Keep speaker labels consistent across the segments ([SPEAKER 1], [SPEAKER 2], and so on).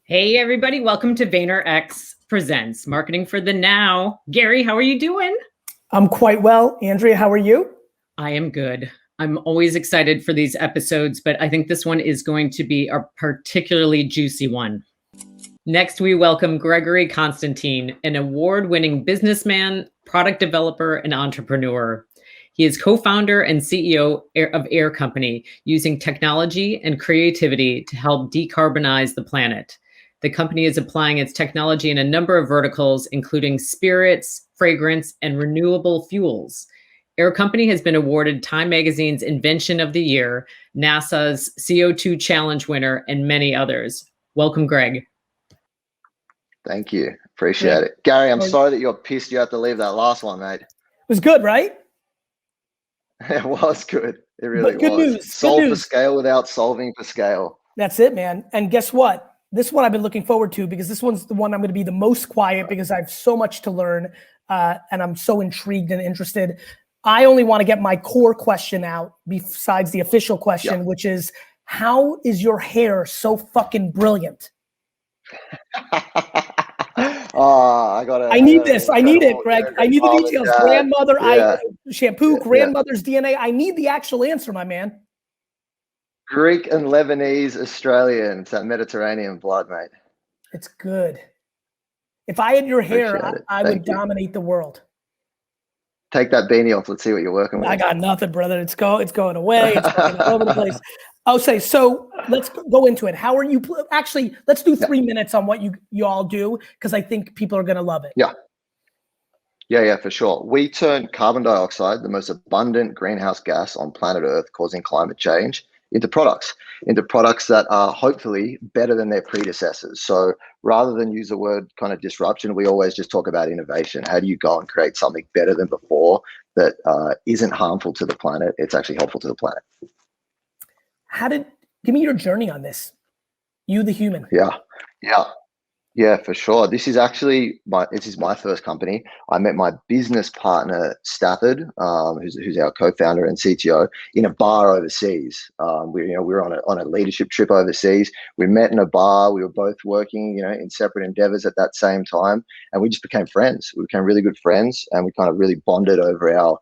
[SPEAKER 1] Hey, everybody. Welcome to VaynerX Presents, Marketing for the Now. Gary, how are you doing?
[SPEAKER 2] I'm quite well. Andrea, how are you?
[SPEAKER 1] I am good. I'm always excited for these episodes, but I think this one is going to be a particularly juicy one. Next, we welcome Gregory Constantine, an award-winning businessman, product developer, and entrepreneur. He is co-founder and CEO of Air Company, using technology and creativity to help decarbonize the planet. The company is applying its technology in a number of verticals, including spirits, fragrance, and renewable fuels. Air Company has been awarded Time Magazine's Invention of the Year, NASA's CO2 Challenge winner, and many others. Welcome, Greg.
[SPEAKER 3] Thank you. Appreciate it. Gary, I'm sorry that you're pissed you had to leave that last one, mate.
[SPEAKER 2] It was good, right?
[SPEAKER 3] It was good. It really
[SPEAKER 2] good
[SPEAKER 3] was.
[SPEAKER 2] News.
[SPEAKER 3] Solve for scale without solving for scale.
[SPEAKER 2] That's it, man. And guess what? This one I've been looking forward to because this one's the one I'm going to be the most quiet because I have so much to learn and I'm so intrigued and interested. I only want to get my core question out besides the official question, which is, how is your hair so fucking brilliant?
[SPEAKER 3] I
[SPEAKER 2] need this. I need it, Greg. I need the details. Grandmother, shampoo, grandmother's DNA. I need the actual answer, my man.
[SPEAKER 3] Greek and Lebanese Australian. It's that Mediterranean blood, mate.
[SPEAKER 2] It's good. If I had your hair, I would dominate the world.
[SPEAKER 3] Take that beanie off. Let's see what you're working with.
[SPEAKER 2] I got nothing, brother. It's going away. It's going all over the place. Okay, so let's go into it. How are you? Actually, let's do 3 minutes on what you all do, because I think people are going to love it.
[SPEAKER 3] Yeah, for sure. We turn carbon dioxide, the most abundant greenhouse gas on planet Earth, causing climate change, into products that are hopefully better than their predecessors. So rather than use the word kind of disruption, we always just talk about innovation. How do you go and create something better than before that isn't harmful to the planet? It's actually helpful to the planet.
[SPEAKER 2] Give me your journey on this. You, the human.
[SPEAKER 3] Yeah, for sure. This is actually my first company. I met my business partner, Stafford, who's our co-founder and CTO, in a bar overseas. We were on a leadership trip overseas. We met in a bar. We were both working, in separate endeavors at that same time, and we just became friends. We became really good friends, and we kind of really bonded over our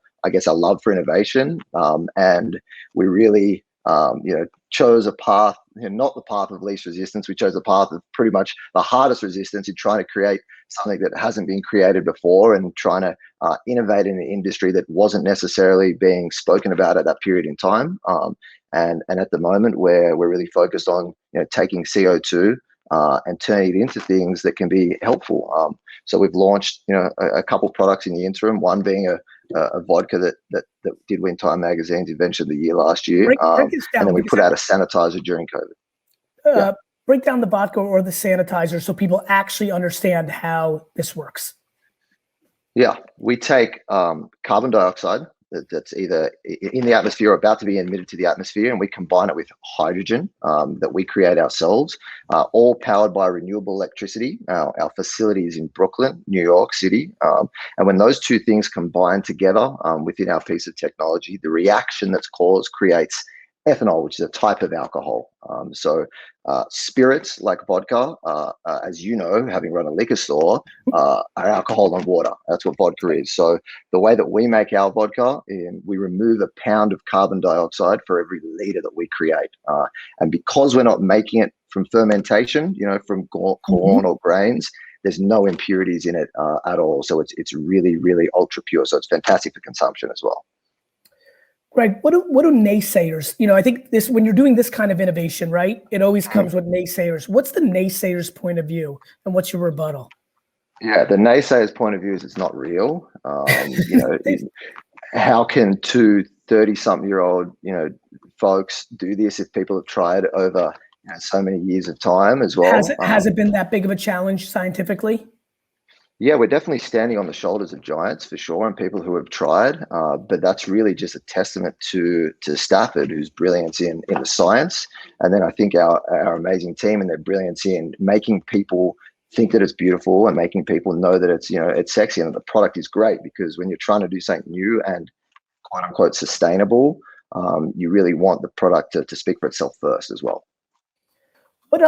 [SPEAKER 3] love for innovation. And we really, chose a path, not the path of least resistance. We chose the path of pretty much the hardest resistance in trying to create something that hasn't been created before, and trying to innovate in an industry that wasn't necessarily being spoken about at that period in time. And at the moment, where we're really focused on taking CO2 and turning it into things that can be helpful. So we've launched a couple products in the interim. One being a vodka that did win Time Magazine's Invention of the Year last year.
[SPEAKER 2] Break this down,
[SPEAKER 3] and then we put out a sanitizer during COVID.
[SPEAKER 2] Break down the vodka or the sanitizer so people actually understand how this works.
[SPEAKER 3] Yeah, we take carbon dioxide that's either in the atmosphere or about to be emitted to the atmosphere, and we combine it with hydrogen that we create ourselves, all powered by renewable electricity. Our facility is in Brooklyn, New York City. And when those two things combine together within our piece of technology, the reaction that's caused creates ethanol, which is a type of alcohol. So spirits like vodka, as you know, having run a liquor store, are alcohol and water. That's what vodka is. So the way that we make our vodka, we remove a pound of carbon dioxide for every liter that we create. And because we're not making it from fermentation, from corn or grains, there's no impurities in it at all. So it's really, really ultra pure. So it's fantastic for consumption as well.
[SPEAKER 2] Greg, what do naysayers, I think when you're doing this kind of innovation, right, it always comes with naysayers. What's the naysayer's point of view and what's your rebuttal?
[SPEAKER 3] Yeah, the naysayer's point of view is it's not real. How can two 30-something-year-old, folks do this if people have tried over so many years of time as well?
[SPEAKER 2] Has it been that big of a challenge scientifically?
[SPEAKER 3] Yeah, we're definitely standing on the shoulders of giants for sure, and people who have tried. But that's really just a testament to Stafford, whose brilliance in the science, and then I think our amazing team and their brilliance in making people think that it's beautiful and making people know that it's sexy and that the product is great. Because when you're trying to do something new and quote unquote sustainable, you really want the product to speak for itself first as well.
[SPEAKER 2] What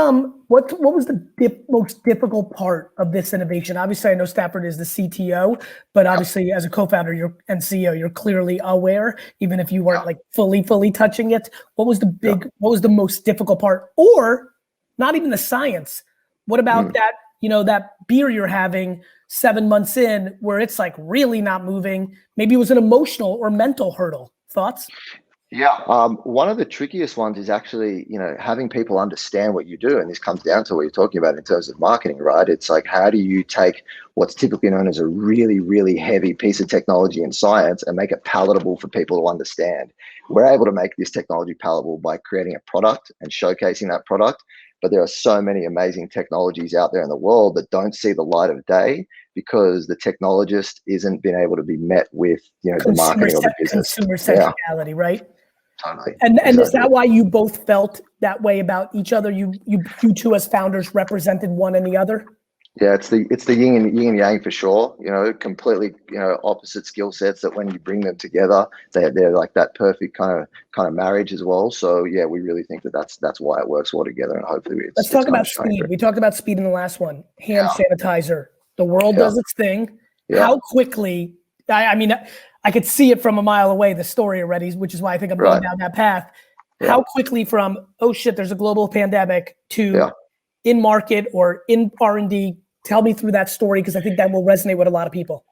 [SPEAKER 2] was the most difficult part of this innovation? Obviously, I know Stafford is the CTO, but obviously as a co-founder and CEO, you're clearly aware, even if you weren't like fully touching it. What was what was the most difficult part? Or not even the science. What about that, that beer you're having 7 months in where it's like really not moving? Maybe it was an emotional or mental hurdle. Thoughts?
[SPEAKER 3] Yeah, one of the trickiest ones is actually, having people understand what you do. And this comes down to what you're talking about in terms of marketing, right? It's like, how do you take what's typically known as a really, really heavy piece of technology and science and make it palatable for people to understand? We're able to make this technology palatable by creating a product and showcasing that product. But there are so many amazing technologies out there in the world that don't see the light of day because the technologist isn't being able to be met with, the marketing of the business.
[SPEAKER 2] Consumer centrality, right?
[SPEAKER 3] Totally.
[SPEAKER 2] And
[SPEAKER 3] Exactly.
[SPEAKER 2] is that why you both felt that way about each other? You two as founders represented one and the other?
[SPEAKER 3] Yeah, it's the yin and yang for sure. Completely opposite skill sets that when you bring them together, they're like that perfect kind of marriage as well. So yeah, we really think that's why it works well together, and hopefully
[SPEAKER 2] let's talk about speed. We talked about speed in the last one. Hand sanitizer. The world does its thing. Yeah. How quickly? I mean, I could see it from a mile away, the story already, which is why I think I'm going down that path. Yeah. How quickly from, oh shit, there's a global pandemic to in market or in R&D? Tell me through that story, because I think that will resonate with a lot of people.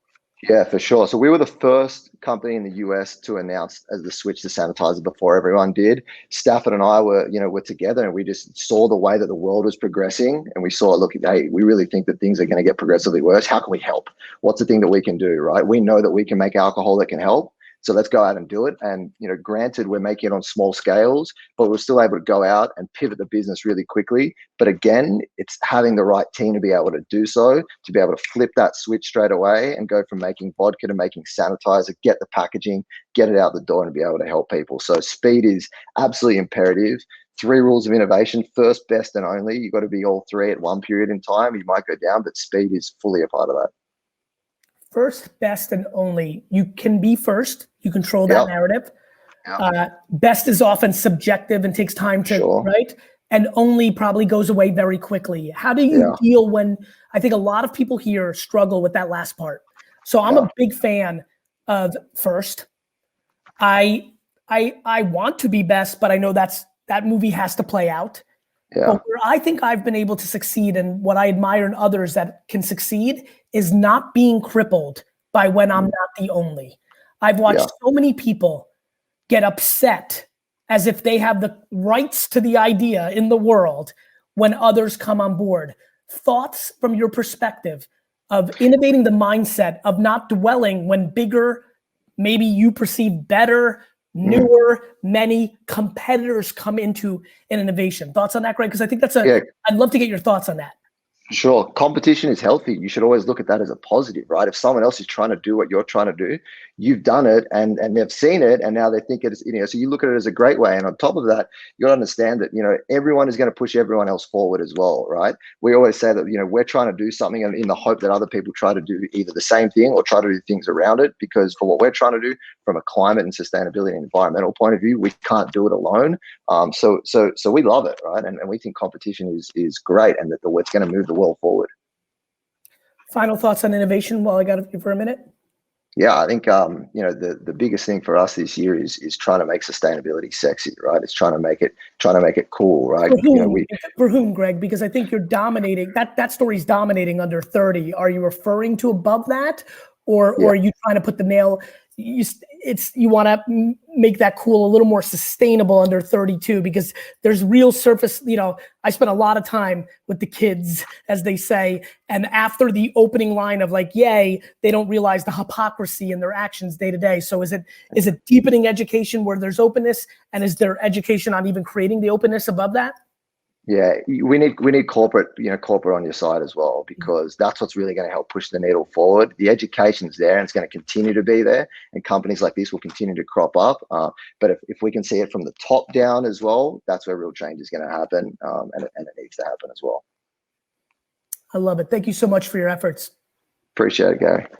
[SPEAKER 3] Yeah, for sure. So we were the first company in the US to announce as the switch to sanitizer before everyone did. Stafford and I were together, and we just saw the way that the world was progressing, and we saw, look, hey, we really think that things are going to get progressively worse. How can we help? What's the thing that we can do, right? We know that we can make alcohol that can help. So let's go out and do it. And, granted, we're making it on small scales, but we're still able to go out and pivot the business really quickly. But again, it's having the right team to be able to do so, to be able to flip that switch straight away and go from making vodka to making sanitizer, get the packaging, get it out the door, and be able to help people. So speed is absolutely imperative. 3 rules of innovation: first, best, and only. You've got to be all 3 at one period in time. You might go down, but speed is fully a part of that.
[SPEAKER 2] First, best, and only. You can be first. You control that narrative. Best is often subjective and takes time to, right? And only probably goes away very quickly. How do you deal when, I think a lot of people here struggle with that last part. So I'm a big fan of first. I want to be best, but I know that movie has to play out. Yeah. But where I think I've been able to succeed, and what I admire in others that can succeed, is not being crippled by when I'm not the only. I've watched so many people get upset as if they have the rights to the idea in the world when others come on board. Thoughts from your perspective of innovating the mindset of not dwelling when bigger, maybe you perceive better, newer, many competitors come into an innovation. Thoughts on that, Greg? Because I think that's I'd love to get your thoughts on that.
[SPEAKER 3] Sure. Competition is healthy. You should always look at that as a positive, right? If someone else is trying to do what you're trying to do, you've done it and they've seen it, and now they think it's, so you look at it as a great way. And on top of that, you got to understand that, everyone is going to push everyone else forward as well, right? We always say that, we're trying to do something in the hope that other people try to do either the same thing or try to do things around it, because for what we're trying to do from a climate and sustainability and environmental point of view, we can't do it alone. So we love it, right? And we think competition is great, and that it's going to move the world forward.
[SPEAKER 2] Final thoughts on innovation while I got you for a minute?
[SPEAKER 3] Yeah, I think the biggest thing for us this year is trying to make sustainability sexy, right? It's trying to make it cool, right?
[SPEAKER 2] For whom, Greg? Because I think you're dominating. That story's dominating under 30. Are you referring to above that, or are you trying to put the nail? You want to make that cool, a little more sustainable under 32, because there's real surface. I spent a lot of time with the kids, as they say, and after the opening line of like, yay, they don't realize the hypocrisy in their actions day to day. So is it deepening education where there's openness, and is there education on even creating the openness above that?
[SPEAKER 3] Yeah, we need corporate on your side as well, because that's what's really going to help push the needle forward. The education's there, and it's going to continue to be there, and companies like this will continue to crop up. But if we can see it from the top down as well, that's where real change is going to happen, and it needs to happen as well.
[SPEAKER 2] I love it. Thank you so much for your efforts.
[SPEAKER 3] Appreciate it, Gary.